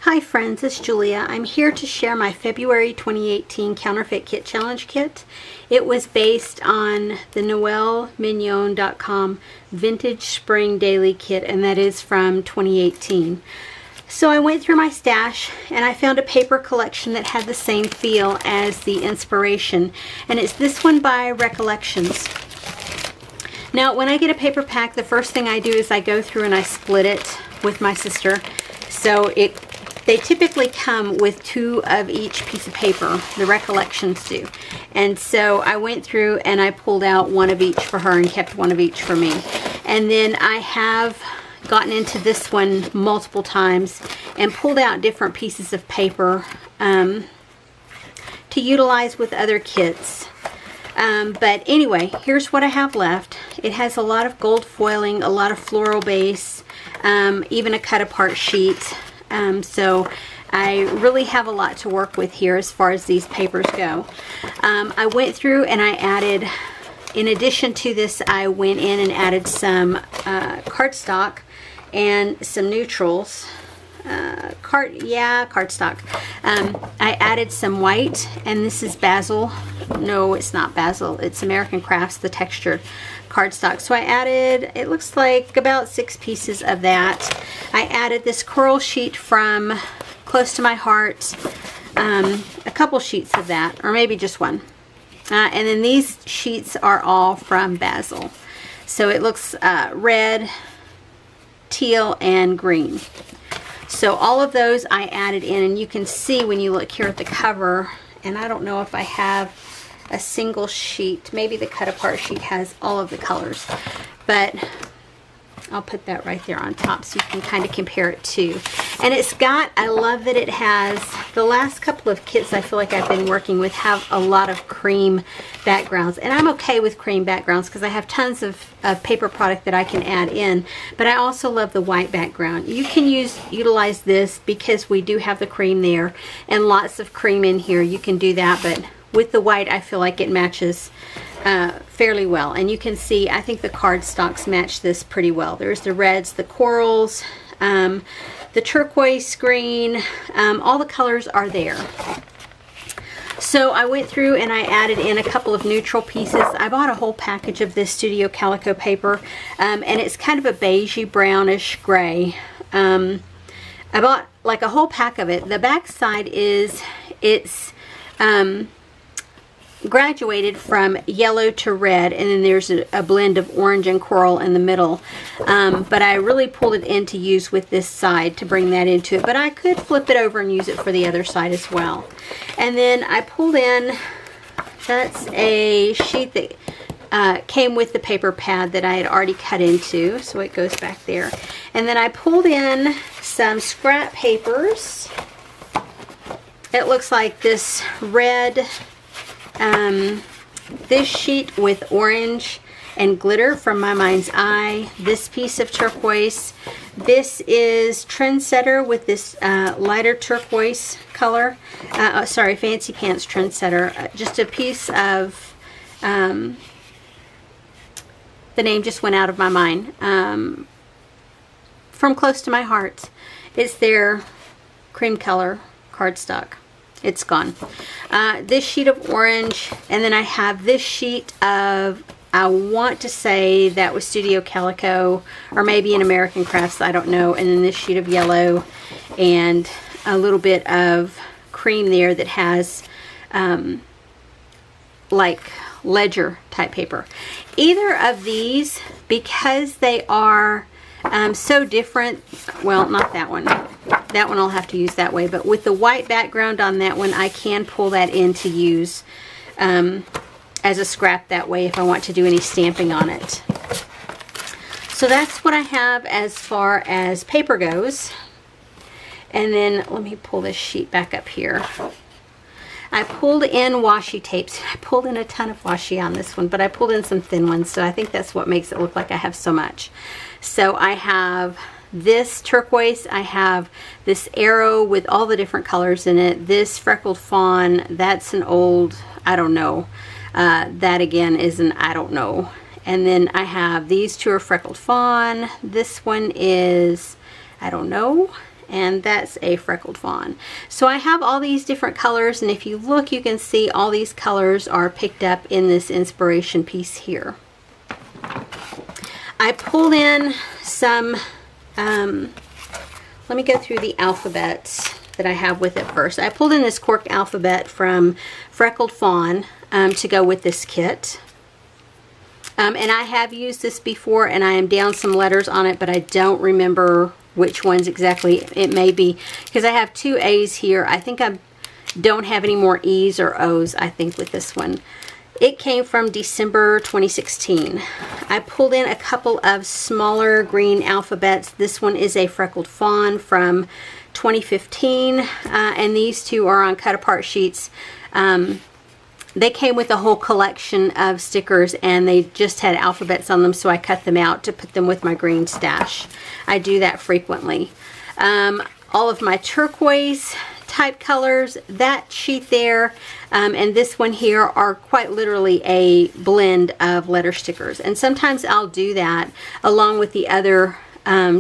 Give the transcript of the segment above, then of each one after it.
Hi friends, it's Julia. I'm here to share my February 2018 Counterfeit Kit Challenge Kit. It was based on the noelmignon.com Vintage Spring Daily Kit, and that is from 2018. So I went through my stash and I found a paper collection that had the same feel as the inspiration, and it's this one by Recollections. Now when I get a paper pack, the first thing I do is I go through and I split it with my sister. So they typically come with 2 of each piece of paper, the Recollections do. And so I went through and I pulled out 1 of each for her and kept 1 of each for me. And then I have gotten into this one multiple times and pulled out different pieces of paper to utilize with other kits. But anyway, here's what I have left. It has a lot of gold foiling, a lot of floral base, even a cut apart sheet. So I really have a lot to work with here as far as these papers go. I went through and I added, in addition to this, I went in and added some cardstock and some neutrals. Cardstock. I added some white, and this is Basil. No, it's not Basil. It's American Crafts, the textured cardstock. So I added, it looks like about 6 pieces of that. I added this coral sheet from Close to My Heart, a couple sheets of that, or maybe just 1. And then these sheets are all from Basil. So it looks red, teal, and green. So all of those I added in, and you can see when you look here at the cover, and I don't know if I have a single sheet. Maybe the cut apart sheet has all of the colors, but I'll put that right there on top so you can kind of compare it too. And it's got, I love that it has, the last couple of kits I feel like I've been working with have a lot of cream backgrounds, and I'm okay with cream backgrounds because I have tons of paper product that I can add in, but I also love the white background. You can utilize this because we do have the cream there and lots of cream in here. You can do that, but with the white I feel like it matches fairly well. And you can see, I think the cardstocks match this pretty well. There's the reds, the corals, the turquoise green, all the colors are there. So I went through and I added in a couple of neutral pieces. I bought a whole package of this Studio Calico paper, and it's kind of a beigey brownish gray. I bought like a whole pack of it. The back side is, it's graduated from yellow to red, and then there's a blend of orange and coral in the middle, but I really pulled it in to use with this side to bring that into it, but I could flip it over and use it for the other side as well. And then I pulled in, that's a sheet that came with the paper pad that I had already cut into, so it goes back there. And then I pulled in some scrap papers. It looks like this red, this sheet with orange and glitter from My Mind's Eye, this piece of turquoise, this is Trendsetter with this lighter turquoise color, sorry, Fancy Pants Trendsetter, just a piece of, the name just went out of my mind, from Close to My Heart. It's their cream color cardstock. It's gone. This sheet of orange, and then I have this sheet of, I want to say that was Studio Calico, or maybe an American Crafts, I don't know. And then this sheet of yellow, and a little bit of cream there that has like ledger type paper. Either of these, because they are so different, well, not that one. That one I'll have to use that way, but with the white background on that one, I can pull that in to use as a scrap that way if I want to do any stamping on it. So that's what I have as far as paper goes. And then let me pull this sheet back up here. I pulled in washi tapes. I pulled in a ton of washi on this one, but I pulled in some thin ones, so I think that's what makes it look like I have so much. So I have this turquoise, I have this arrow with all the different colors in it, this freckled fawn, that's an old, I don't know, that again is an I don't know, and then I have these 2 are freckled fawn, this one is I don't know, and that's a freckled fawn. So I have all these different colors, and if you look, you can see all these colors are picked up in this inspiration piece here. I pulled in some, let me go through the alphabets that I have with it first. I pulled in this corked alphabet from Freckled Fawn to go with this kit. And I have used this before, and I am down some letters on it, but I don't remember which ones exactly. It may be because I have 2 A's here. I think I don't have any more E's or O's, I think, with this one. It came from December 2016. I pulled in a couple of smaller green alphabets. This one is a Freckled Fawn from 2015, and these 2 are on cut apart sheets. They came with a whole collection of stickers, and they just had alphabets on them, so I cut them out to put them with my green stash. I do that frequently. All of my turquoise type colors, that sheet there, and this one here are quite literally a blend of letter stickers. And sometimes I'll do that along with the other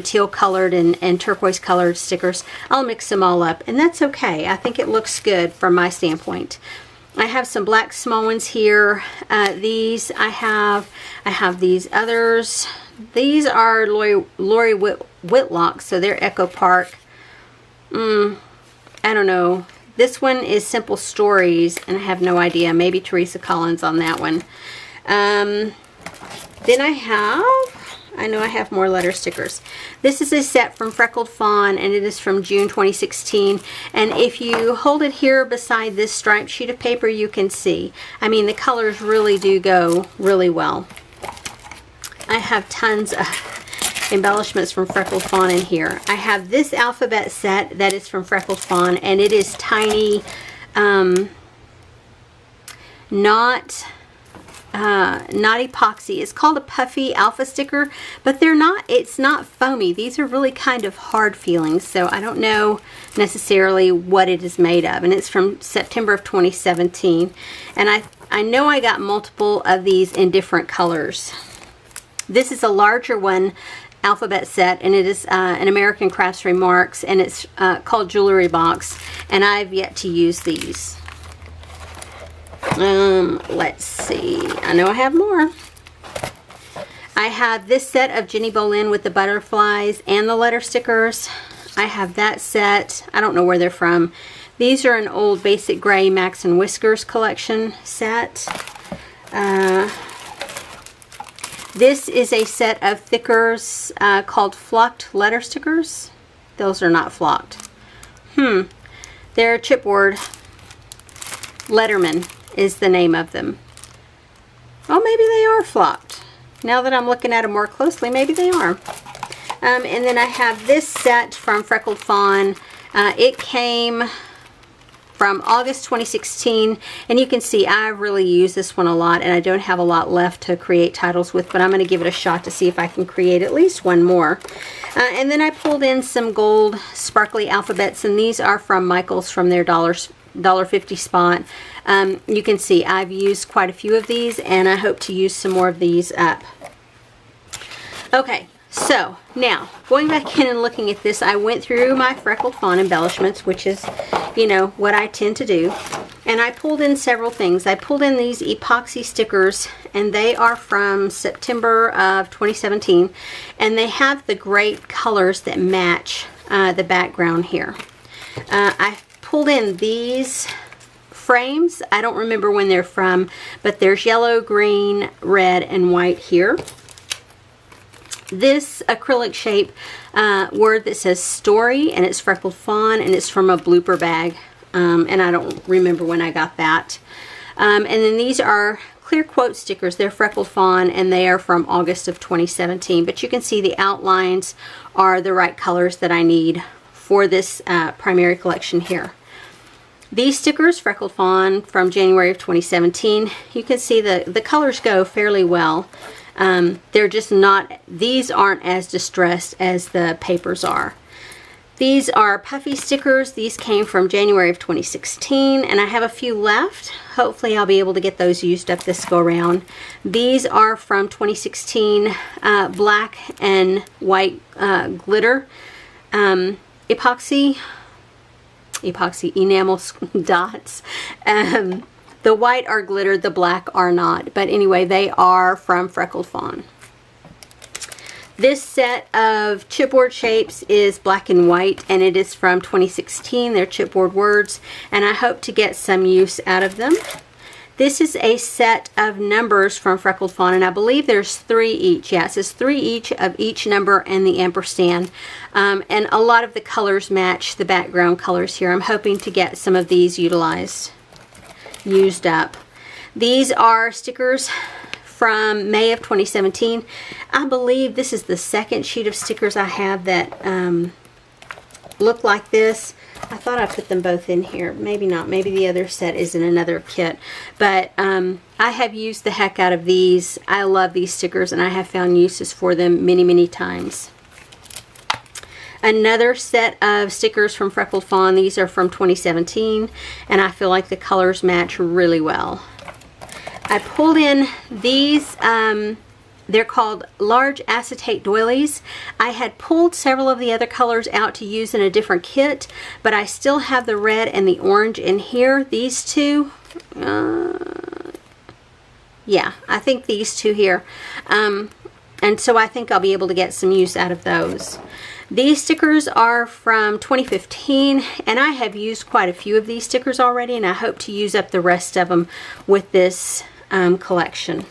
teal colored and turquoise colored stickers. I'll mix them all up, and that's okay. I think it looks good from my standpoint. I have some black small ones here. These I have these others. These are Lori Whitlock, so they're Echo Park. I don't know. This one is Simple Stories, and I have no idea. Maybe Teresa Collins on that one. Then I know I have more letter stickers. This is a set from Freckled Fawn, and it is from June 2016. And if you hold it here beside this striped sheet of paper, you can see. I mean, the colors really do go really well. I have tons of embellishments from Freckled Fawn in here. I have this alphabet set that is from Freckled Fawn, and it is tiny, not epoxy. It's called a puffy alpha sticker, but they're not, it's not foamy. These are really kind of hard feeling, so I don't know necessarily what it is made of. And it's from September of 2017, and I know I got multiple of these in different colors. This is a larger one alphabet set, and it is an American Crafts Remarks, and it's called Jewelry Box, and I've yet to use these. Let's see. I know I have more. I have this set of Jenny Bolin with the butterflies and the letter stickers. I have that set. I don't know where they're from. These are an old Basic Gray Max and Whiskers collection set. This is a set of thickers called Flocked Letter Stickers. Those are not flocked. They're chipboard. Letterman is the name of them. Oh, maybe they are flocked. Now that I'm looking at them more closely, maybe they are. And then I have this set from Freckled Fawn. It came from August 2016, and you can see I really use this one a lot, and I don't have a lot left to create titles with, but I'm going to give it a shot to see if I can create at least one more. And then I pulled in some gold sparkly alphabets, and these are from Michael's from their $1.50 spot. You can see I've used quite a few of these, and I hope to use some more of these up. Okay, so now going back in and looking at this, I went through my Freckled Fawn embellishments, which is, you know, what I tend to do, and I pulled in several things. I pulled in these epoxy stickers, and they are from September of 2017, and they have the great colors that match the background here. I pulled in these frames. I don't remember when they're from, but there's yellow, green, red, and white here. This acrylic shape word that says story, and it's Freckled Fawn, and it's from a blooper bag, and I don't remember when I got that. And then these are clear quote stickers. They're Freckled Fawn, and they are from August of 2017, but you can see the outlines are the right colors that I need for this primary collection here. These stickers, Freckled Fawn from January of 2017, you can see the colors go fairly well. They're just not, these aren't as distressed as the papers are. These are puffy stickers. These came from January of 2016, and I have a few left. Hopefully I'll be able to get those used up this go around. These are from 2016, black and white glitter. epoxy enamel dots. The white are glittered, the black are not. But anyway, they are from Freckled Fawn. This set of chipboard shapes is black and white, and it is from 2016. They're chipboard words, and I hope to get some use out of them. This is a set of numbers from Freckled Fawn, and I believe there's 3 each. Yeah, it says 3 each of each number and the ampersand. And a lot of the colors match the background colors here. I'm hoping to get some of these used up. These are stickers from May of 2017. I believe this is the second sheet of stickers I have that look like this. I thought I put them both in here. Maybe not. Maybe the other set is in another kit. But I have used the heck out of these. I love these stickers, and I have found uses for them many, many times. Another set of stickers from Freckled Fawn. These are from 2017, and I feel like the colors match really well. I pulled in these, they're called large acetate doilies. I had pulled several of the other colors out to use in a different kit, but I still have the red and the orange in here. These two, yeah, I think these two here. And so I think I'll be able to get some use out of those. These stickers are from 2015, and I have used quite a few of these stickers already, and I hope to use up the rest of them with this collection.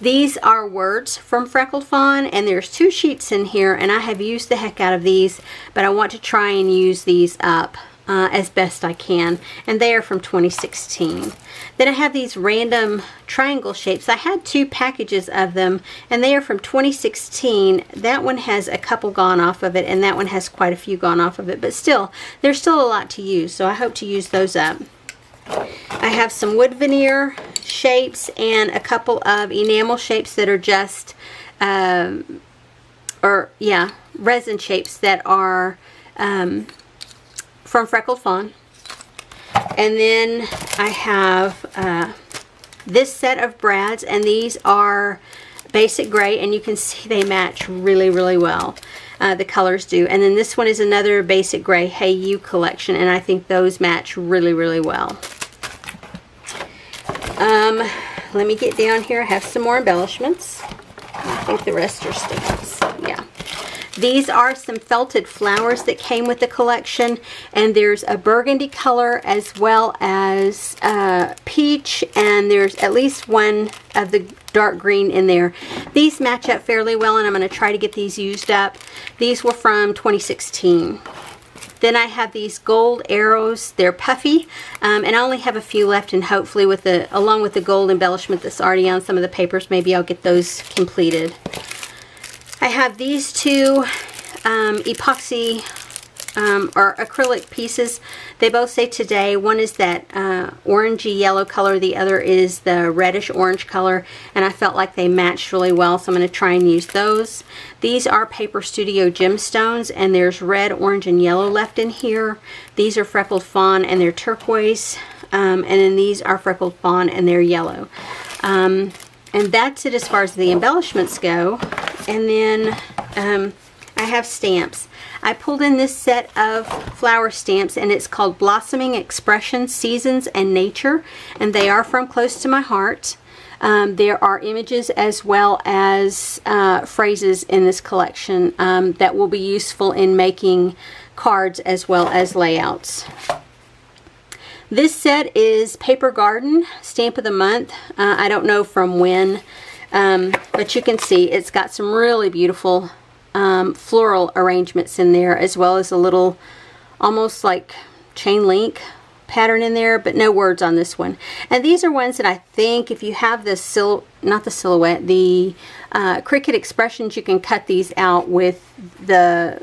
These are words from Freckled Fawn, and there's 2 sheets in here, and I have used the heck out of these, but I want to try and use these up as best I can, and they are from 2016. Then I have these random triangle shapes. I had 2 packages of them, and they are from 2016. That one has a couple gone off of it, and that one has quite a few gone off of it, but still, there's still a lot to use, so I hope to use those up. I have some wood veneer shapes and a couple of enamel shapes that are just, resin shapes that are from Freckled Fawn. And then I have this set of brads, and these are basic gray, and you can see they match really, really well. The colors do. And then this one is another basic gray Hey You collection, and I think those match really, really well. Let me get down here. I have some more embellishments. I think the rest are stamps. Yeah. These are some felted flowers that came with the collection, and there's a burgundy color as well as peach, and there's at least one of the dark green in there. These match up fairly well, and I'm going to try to get these used up. These were from 2016. Then I have these gold arrows. They're puffy, and I only have a few left, and hopefully along with the gold embellishment that's already on some of the papers, maybe I'll get those completed. I have these 2 epoxy or acrylic pieces. They both say Today. One is that orangey yellow color, the other is the reddish orange color, and I felt like they matched really well, so I'm going to try and use those. These are Paper Studio gemstones, and there's red, orange, and yellow left in here. These are Freckled Fawn, and they're turquoise, and then these are Freckled Fawn, and they're yellow. And that's it as far as the embellishments go. And then I have stamps. I pulled in this set of flower stamps, and it's called Blossoming Expressions, Seasons, and Nature, and they are from Close to My Heart. There are images as well as phrases in this collection that will be useful in making cards as well as layouts. This set is Paper Garden, Stamp of the Month. I don't know from when, but you can see it's got some really beautiful floral arrangements in there, as well as a little almost like chain link pattern in there, but no words on this one. And these are ones that I think if you have the Cricut Expressions, you can cut these out with the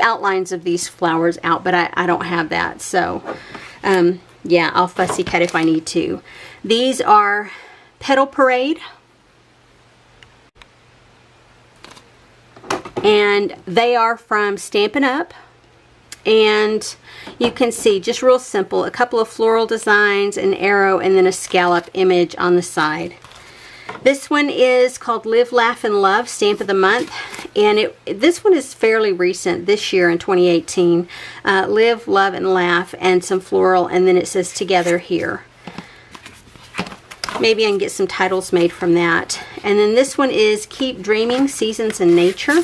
outlines of these flowers out, but I don't have that, so yeah, I'll fussy cut if I need to. These are Petal Parade, and they are from Stampin' Up! And you can see, just real simple, a couple of floral designs, an arrow, and then a scallop image on the side. This one is called Live, Laugh, and Love, Stamp of the Month. And this one is fairly recent, this year in 2018. Live, Love, and Laugh, and some floral, and then it says Together here. Maybe I can get some titles made from that. And then this one is Keep Dreaming, Seasons in Nature.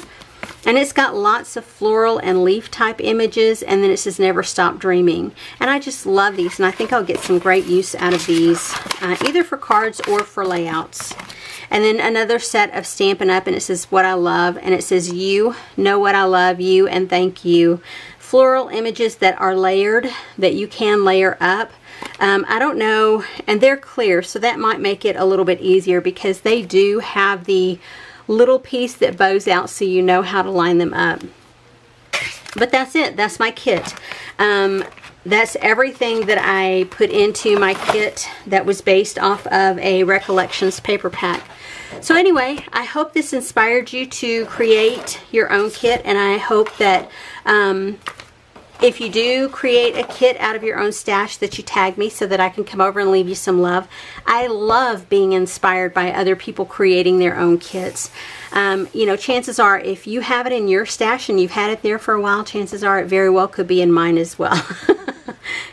And it's got lots of floral and leaf type images, and then it says Never Stop Dreaming. And I just love these, and I think I'll get some great use out of these, either for cards or for layouts. And then another set of Stampin' Up, and it says What I Love, and it says You know what I love, you, and thank you. Floral images that are layered, that you can layer up. I don't know, and they're clear, so that might make it a little bit easier because they do have the little piece that bows out so you know how to line them up. But that's it. That's my kit. That's everything that I put into my kit that was based off of a Recollections paper pack. So anyway, I hope this inspired you to create your own kit, and I hope that if you do create a kit out of your own stash that you tag me so that I can come over and leave you some love. I love being inspired by other people creating their own kits. You know, chances are if you have it in your stash and you've had it there for a while, chances are it very well could be in mine as well.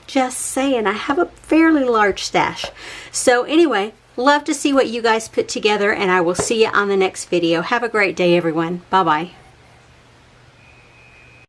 Just saying, I have a fairly large stash. So anyway, love to see what you guys put together, and I will see you on the next video. Have a great day, everyone. Bye-bye.